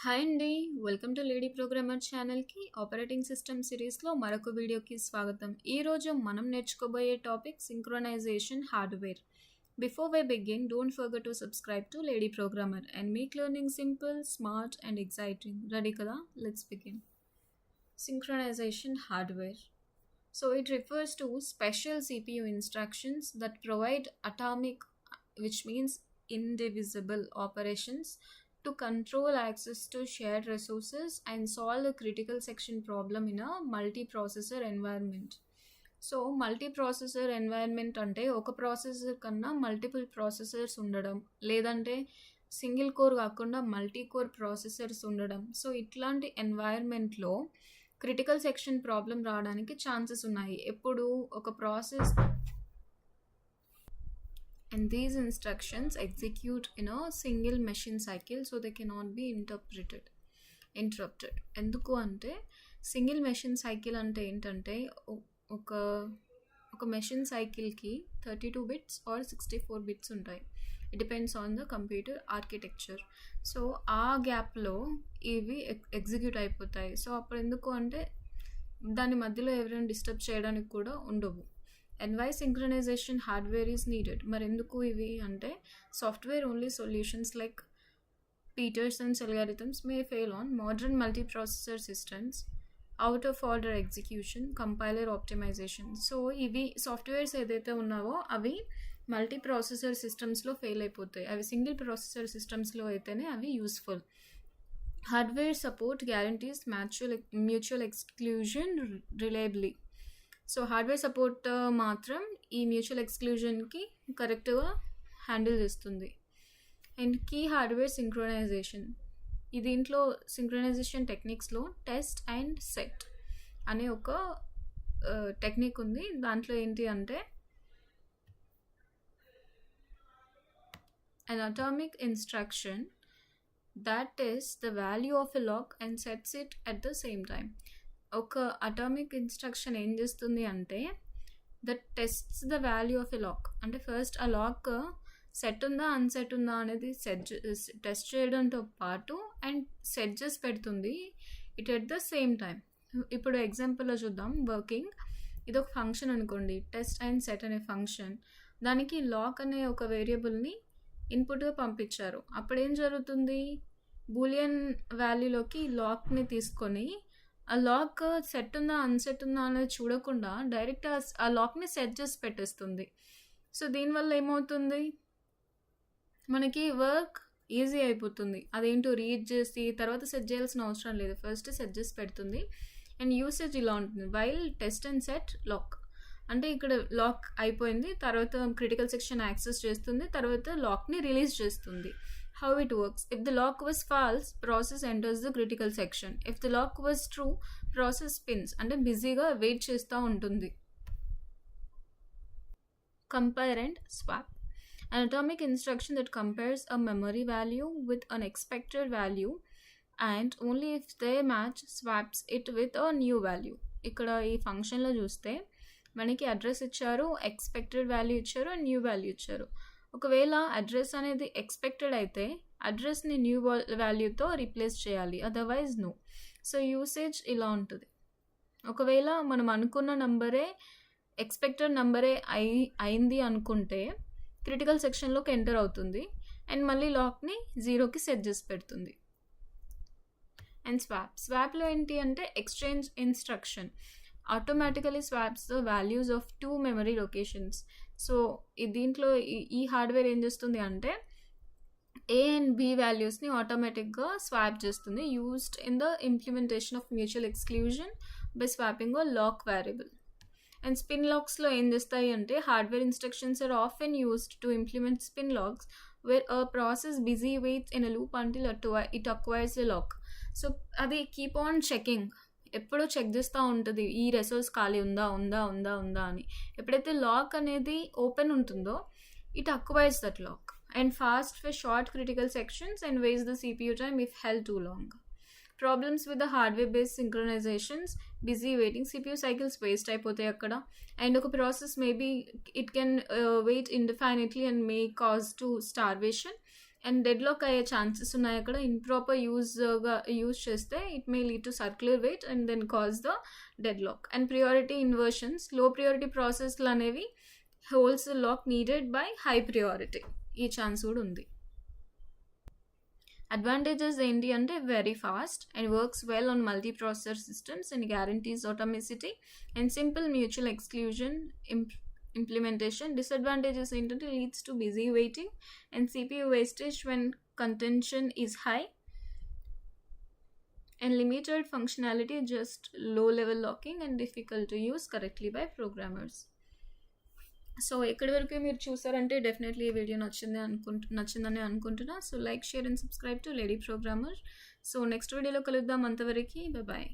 Hi అండి. Welcome to lady programmer ఛానల్‌కి operating system సిరీస్‌లో మరొక వీడియోకి స్వాగతం. ఈరోజు మనం నేర్చుకోబోయే topic synchronization hardware. Before we begin, don't forget to subscribe to lady programmer and make learning simple, smart and exciting. Ready కదా? Let's begin. Synchronization hardware. So it refers to special CPU instructions that provide atomic, which means indivisible operations to control access to shared resources and solve a critical section problem in a multiprocessor environment. So multiprocessor environment అంటే ఒక processor కన్నా multiple processors ఉండడం, లేదంటే single core కాకుండా multi core processors ఉండడం. So ఇట్లాంటి ఎన్వైర్న్మెంట్లో critical section problem రావడానికి chances ఉన్నాయి. ఎప్పుడు ఒక process and these instructions execute in a single machine cycle, so they cannot be interrupted. ఎందుకు అంటే సింగిల్ మెషిన్ సైకిల్ అంటే ఏంటంటే ఒక ఒక మెషిన్ సైకిల్కి 32 బిట్స్ ఆర్ 64 బిట్స్ ఉంటాయి. It depends on the computer architecture. So ఆ గ్యాప్లో ఇవి ఎగ్జిక్యూట్ అయిపోతాయి. సో అప్పుడు ఎందుకు అంటే దాని మధ్యలో ఎవరైనా డిస్టర్బ్ చేయడానికి కూడా ఉండవు. And why synchronization hardware is needed? మరి ఎందుకు ఇవి అంటే software only solutions like Peterson's algorithms may fail on modern multiprocessor systems, out of order execution, compiler optimization. So ఇవి సాఫ్ట్వేర్స్ ఏదైతే ఉన్నావో అవి మల్టీ ప్రాసెసర్ సిస్టమ్స్లో ఫెయిల్ అయిపోతాయి. అవి సింగిల్ ప్రాసెసర్ సిస్టమ్స్లో అయితేనే అవి useful. Hardware support guarantees mutual exclusion reliability. So hardware support మాత్రం ఈ మ్యూచువల్ ఎక్స్క్లూజన్కి కరెక్ట్గా హ్యాండిల్ చేస్తుంది. And key hardware synchronization. ఈ దీంట్లో సింక్రొనైజేషన్ టెక్నిక్స్లో టెస్ట్ అండ్ సెట్ అనే ఒక టెక్నిక్ ఉంది. దాంట్లో ఏంటి అంటే an atomic instruction that tests the value of a lock and sets it at the same time. ఒక అటామిక్ ఇన్స్ట్రక్షన్ ఏం చేస్తుంది అంటే that tests the value of a lock. అంటే ఫస్ట్ ఆ లాక్ సెట్ ఉందా అన్సెట్ ఉందా అనేది టెస్ట్ చేయడంతో పాటు అండ్ సెట్ చేసి పెడుతుంది it at the same time. ఇప్పుడు ఎగ్జాంపుల్లో చూద్దాం. వర్కింగ్ ఇది ఒక ఫంక్షన్ అనుకోండి, టెస్ట్ అండ్ సెట్ అనే ఫంక్షన్. దానికి లాక్ అనే ఒక వేరియబుల్ని ఇన్పుట్గా పంపించారు. అప్పుడు ఏం జరుగుతుంది, బూలియన్ వాల్యూలోకి లాక్ని తీసుకొని ఆ లాక్ సెట్ ఉందా అన్సెట్ ఉందా అనేది చూడకుండా డైరెక్ట్ ఆ లాక్ని సెట్ చేసి పెట్టేస్తుంది. సో దీనివల్ల ఏమవుతుంది, మనకి వర్క్ ఈజీ అయిపోతుంది. అదేంటో రీడ్ చేసి తర్వాత సెట్ చేయాల్సిన అవసరం లేదు, ఫస్ట్ సెట్ చేసి పెడుతుంది. అండ్ యూసేజ్ ఇలా ఉంటుంది, while test and set lock. అంటే ఇక్కడ లాక్ అయిపోయింది, తర్వాత క్రిటికల్ సెక్షన్ యాక్సెస్ చేస్తుంది, తర్వాత లాక్ని రిలీజ్ చేస్తుంది. How it works: if the lock was false, process enters the critical section. If the lock was true, process spins. అంటే బిజీగా వెయిట్ చేస్తూ ఉంటుంది. Compare and swap. An atomic instruction that compares a memory value with an expected value and only if they match swaps it with a new value. ఇక్కడ ఈ ఫంక్షన్లో చూస్తే మనకి address ఇచ్చారు, ఎక్స్పెక్టెడ్ వాల్యూ ఇచ్చారు అండ్ న్యూ వాల్యూ ఇచ్చారు. ఒకవేళ address అనేది ఎక్స్పెక్టెడ్ అయితే అడ్రస్ని న్యూ వాల్యూతో రీప్లేస్ చేయాలి, అదర్వైజ్ నో. సో యూసేజ్ ఇలా ఉంటుంది. ఒకవేళ మనం అనుకున్న నంబరే ఎక్స్పెక్టెడ్ నంబరే అయింది అనుకుంటే క్రిటికల్ సెక్షన్లోకి ఎంటర్ అవుతుంది అండ్ మళ్ళీ లాక్ని 0కి సెట్ చేసి పెడుతుంది. అండ్ స్వాప్లో ఏంటి అంటే exchange instruction automatically swaps the values of 2 memory locations. So దీంట్లో ఈ హార్డ్వేర్ ఏం చేస్తుంది అంటే ఏ అండ్ బి వాల్యూస్ని ఆటోమేటిక్గా స్వాప్ చేస్తుంది, used in the implementation of mutual exclusion by swapping a lock variable. And spin లాక్స్లో ఏం చేస్తాయి అంటే hardware instructions are often used to implement spin locks where a process busy waits in a loop until it acquires a lock. So అది keep on checking, ఎప్పుడూ check చేస్తూ ఉంటుంది ఈ resource ఖాళీ ఉందా ఉందా ఉందా ఉందా అని. ఎప్పుడైతే లాక్ అనేది ఓపెన్ ఉంటుందో it acquires that lock and fast for short critical sections and waste the CPU time if held too long. Problems with the hardware based synchronizations, busy waiting, CPU cycles waste అయిపోతాయి అక్కడ. And ఒక process maybe it can wait indefinitely and may cause to starvation. And deadlock అయ్యే chances ఉన్నాయి అక్కడ. Improper use చేస్తే it may lead to circular wait and then cause the deadlock. And priority inversions, low priority ప్రాసెస్లు అనేవి holds lock needed by high priority, ఈ chance కూడా ఉంది. Advantages ఏంటి అంటే very fast and works well on multi processor systems and guarantees atomicity and simple mutual exclusion implementation. Disadvantages ఏంటంటే leads to busy waiting and CPU wastage when contention is high and limited functionality, just low level locking and difficult to use correctly by programmers. So ఎక్కడి వరకు మీరు చూసారంటే definitely ఈ video నచ్చిందని అనుకుంటున్నా. So like, share and subscribe to lady programmer. So next వీడియోలో కలుద్దాం. అంతవరకు బాయ్.